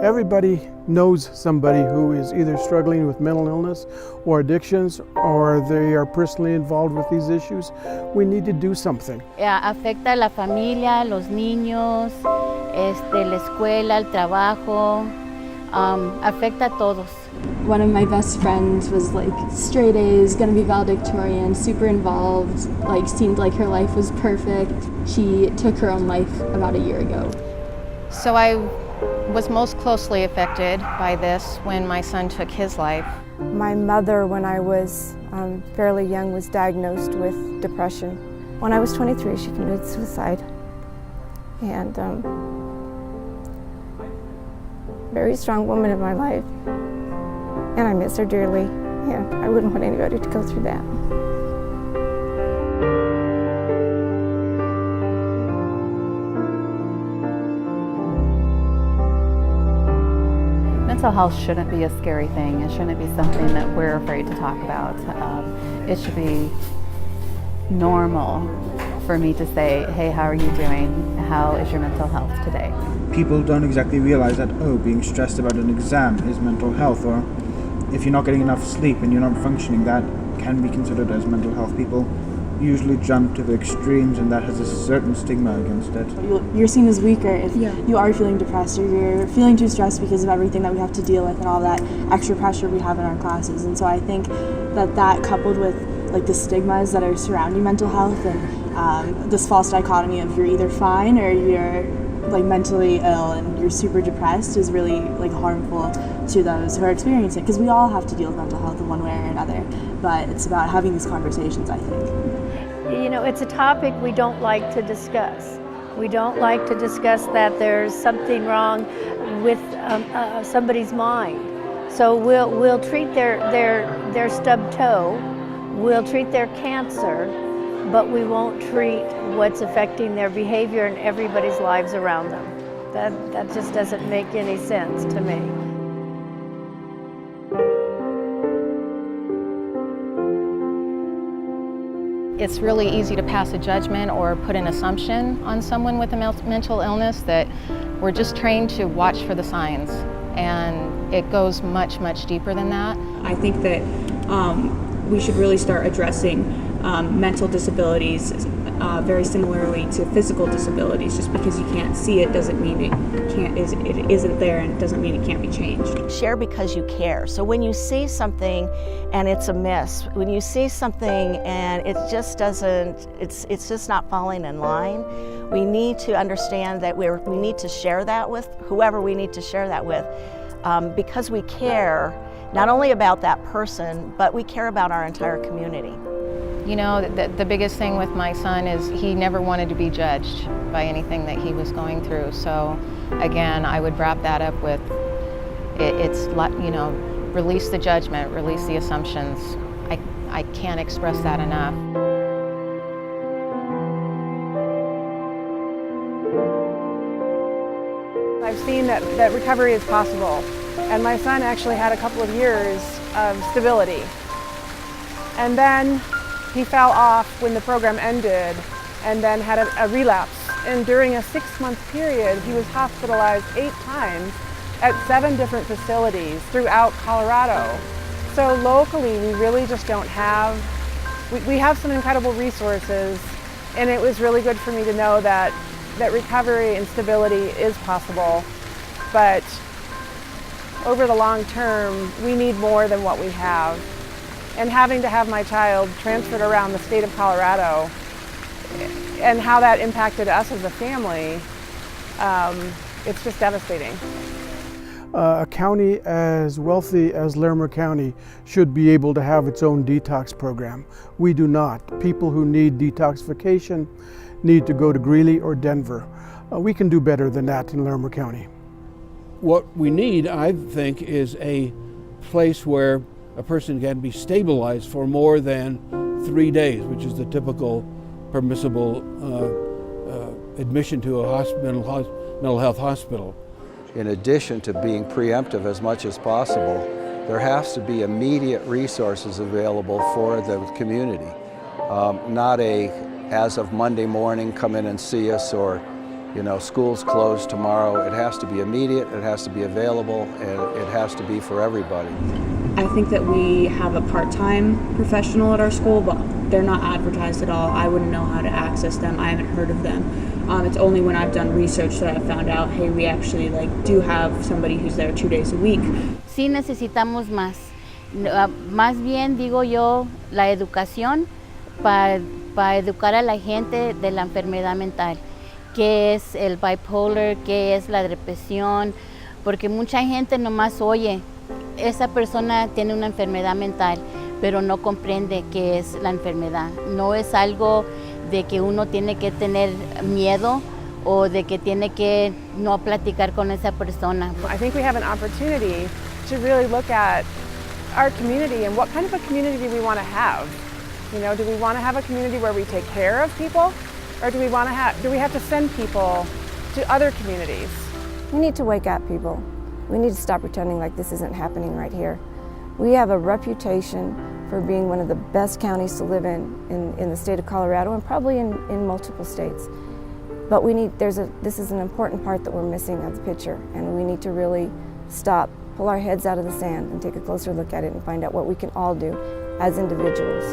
Everybody knows somebody who is either struggling with mental illness or addictions, or they are personally involved with these issues. We need to do something. Afecta a la familia, los niños, la escuela, el trabajo, afecta a todos. One of my best friends was like straight A's, gonna be valedictorian, super involved, like seemed like her life was perfect. She took her own life about a year ago. So I was most closely affected by this when my son took his life. My mother, when I was fairly young, was diagnosed with depression. When I was 23, she committed suicide. And very strong woman in my life. And I miss her dearly. And I wouldn't want anybody to go through that. Mental health shouldn't be a scary thing. It shouldn't be something that we're afraid to talk about. It should be normal for me to say, hey, how are you doing? How is your mental health today? People don't exactly realize that, oh, being stressed about an exam is mental health, or if you're not getting enough sleep and you're not functioning, that can be considered as mental health. People usually jump to the extremes, and that has a certain stigma against it. You're seen as weaker if you are feeling depressed or you're feeling too stressed because of everything that we have to deal with and all that extra pressure we have in our classes. And so I think that coupled with like the stigmas that are surrounding mental health and this false dichotomy of you're either fine or you're like mentally ill and you're super depressed is really like harmful to those who are experiencing it, because we all have to deal with mental health in one way or another, but it's about having these conversations, I think. You know, it's a topic we don't like to discuss. We don't like to discuss that there's something wrong with somebody's mind. So we'll treat their stubbed toe, we'll treat their cancer, but we won't treat what's affecting their behavior and everybody's lives around them. That just doesn't make any sense to me. It's really easy to pass a judgment or put an assumption on someone with a mental illness that we're just trained to watch for the signs, and it goes much, much deeper than that. I think that we should really start addressing mental disabilities very similarly to physical disabilities. Just because you can't see it doesn't mean it isn't there, and it doesn't mean it can't be changed. Share because you care. So when you see something and it's amiss, when you see something and it just doesn't, it's just not falling in line, we need to understand that we need to share that with whoever we need to share that with, because we care not only about that person, but we care about our entire community. You know, the biggest thing with my son is he never wanted to be judged by anything that he was going through. So again, I would wrap that up with, it's, you know, release the judgment, release the assumptions. I can't express that enough. I've seen that recovery is possible, and my son actually had a couple of years of stability. And then he fell off when the program ended and then had a relapse. And during a 6-month period, he was hospitalized 8 times at 7 different facilities throughout Colorado. So locally, we really just don't have, we have some incredible resources, and it was really good for me to know that recovery and stability is possible. But over the long term, we need more than what we have. And having to have my child transferred around the state of Colorado and how that impacted us as a family, it's just devastating. A county as wealthy as Larimer County should be able to have its own detox program. We do not. People who need detoxification need to go to Greeley or Denver. We can do better than that in Larimer County. What we need, I think, is a place where a person can be stabilized for more than 3 days, which is the typical permissible admission to a mental health hospital. In addition to being preemptive as much as possible, there has to be immediate resources available for the community. Not as of Monday morning, come in and see us, or school's closed tomorrow. It has to be immediate, it has to be available, and it has to be for everybody. I think that we have a part-time professional at our school, but they're not advertised at all. I wouldn't know how to access them. I haven't heard of them. It's only when I've done research that I've found out, hey, we actually do have somebody who's there 2 days a week. Sí necesitamos más. Más bien digo yo, la educación para educar a la gente de la enfermedad mental. ¿Qué es el bipolar? ¿Qué es la depresión? Porque mucha gente nomás oye, esa persona tiene una enfermedad mental, pero no comprende qué es la enfermedad. No es algo de que uno tiene que tener miedo o de que tiene que no platicar con esa persona. I think we have an opportunity to really look at our community and what kind of a community we want to have. Do we want to have a community where we take care of people, or do we have to send people to other communities? We need to wake up, people. We need to stop pretending like this isn't happening right here. We have a reputation for being one of the best counties to live in the state of Colorado, and probably in multiple states. But this is an important part that we're missing of the picture, and we need to really stop, pull our heads out of the sand and take a closer look at it and find out what we can all do as individuals.